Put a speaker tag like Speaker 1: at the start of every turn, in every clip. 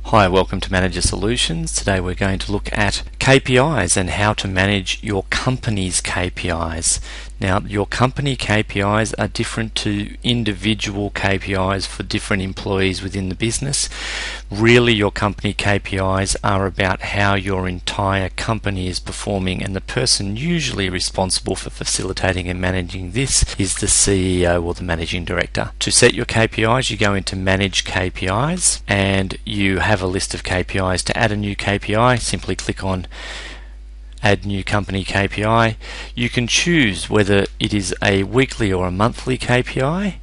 Speaker 1: Hi, welcome to Manager Solutions. Today we're going to look at KPIs and how to manage your company's KPIs. Now, your company KPIs are different to individual KPIs for different employees within the business. Really, your company KPIs are about how your entire company is performing, and the person usually responsible for facilitating and managing this is the CEO or the Managing Director. To set your KPIs, you go into Manage KPIs and you have a list of KPIs. To add a new KPI, simply click on Add New Company KPI. You can choose whether it is a weekly or a monthly KPI,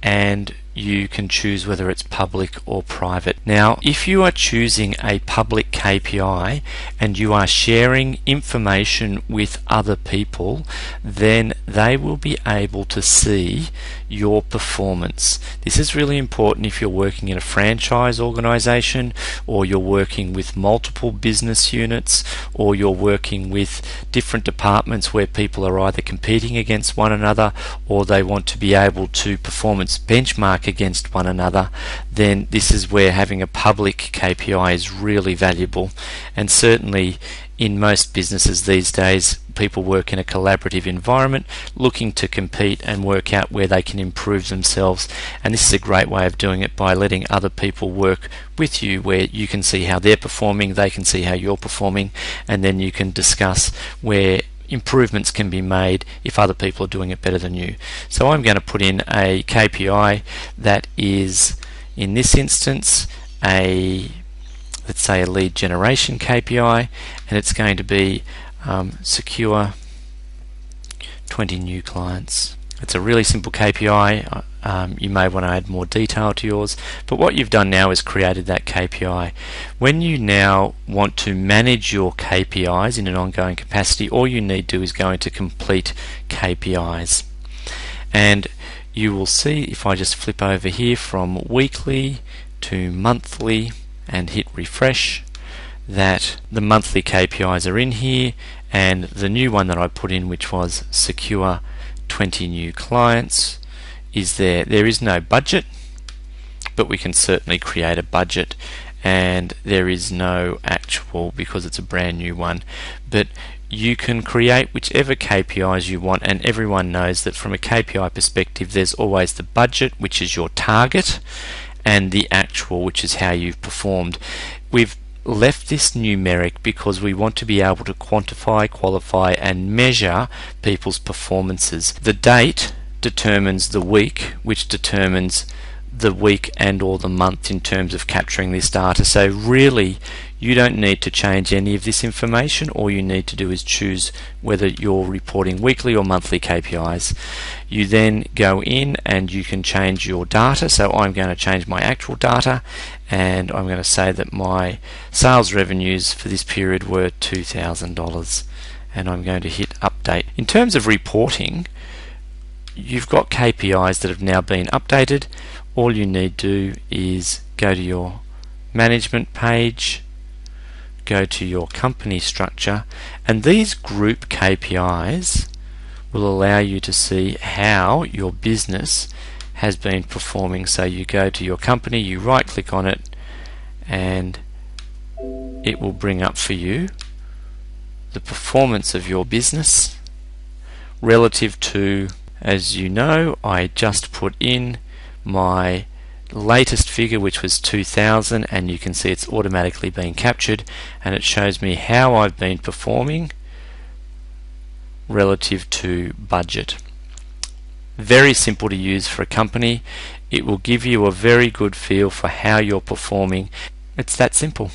Speaker 1: and you can choose whether it's public or private. Now, if you are choosing a public KPI and you are sharing information with other people, then they will be able to see your performance. This is really important if you're working in a franchise organization, or you're working with multiple business units, or you're working with different departments where people are either competing against one another or they want to be able to performance benchmark against one another. Then this is where having a public KPI is really valuable. And certainly in most businesses these days, people work in a collaborative environment looking to compete and work out where they can improve themselves, and this is a great way of doing it by letting other people work with you, where you can see how they're performing, they can see how you're performing, and then you can discuss where improvements can be made if other people are doing it better than you. So I'm going to put in a KPI that is, in this instance, let's say a lead generation KPI, and it's going to be secure 20 new clients. It's a really simple KPI. You may want to add more detail to yours, but what you've done now is created that KPI. When you now want to manage your KPIs in an ongoing capacity, all you need to do is go into complete KPIs, and you will see, if I just flip over here from weekly to monthly and hit refresh, that the monthly KPIs are in here, and the new one that I put in, which was secure 20 new clients, is there. There is no budget, but we can certainly create a budget, and there is no actual because it's a brand new one, but you can create whichever KPIs you want, and everyone knows that from a KPI perspective there's always the budget, which is your target, and the actual, which is how you've performed. We've left this numeric because we want to be able to quantify, qualify and measure people's performances. The date determines the week, which determines the week and or the month in terms of capturing this data. So really you don't need to change any of this information. All you need to do is choose whether you're reporting weekly or monthly KPIs. You then go in and you can change your data. So I'm going to change my actual data, and I'm going to say that my sales revenues for this period were $2,000, and I'm going to hit update. In terms of reporting, you've got KPIs that have now been updated. All you need to do is go to your management page, go to your company structure, and these group KPIs will allow you to see how your business has been performing. So you go to your company, you right click on it, and it will bring up for you the performance of your business relative to, as you know, I just put in my latest figure, which was 2,000, and you can see it's automatically been captured, and it shows me how I've been performing relative to budget. Very simple to use for a company. It will give you a very good feel for how you're performing. It's that simple.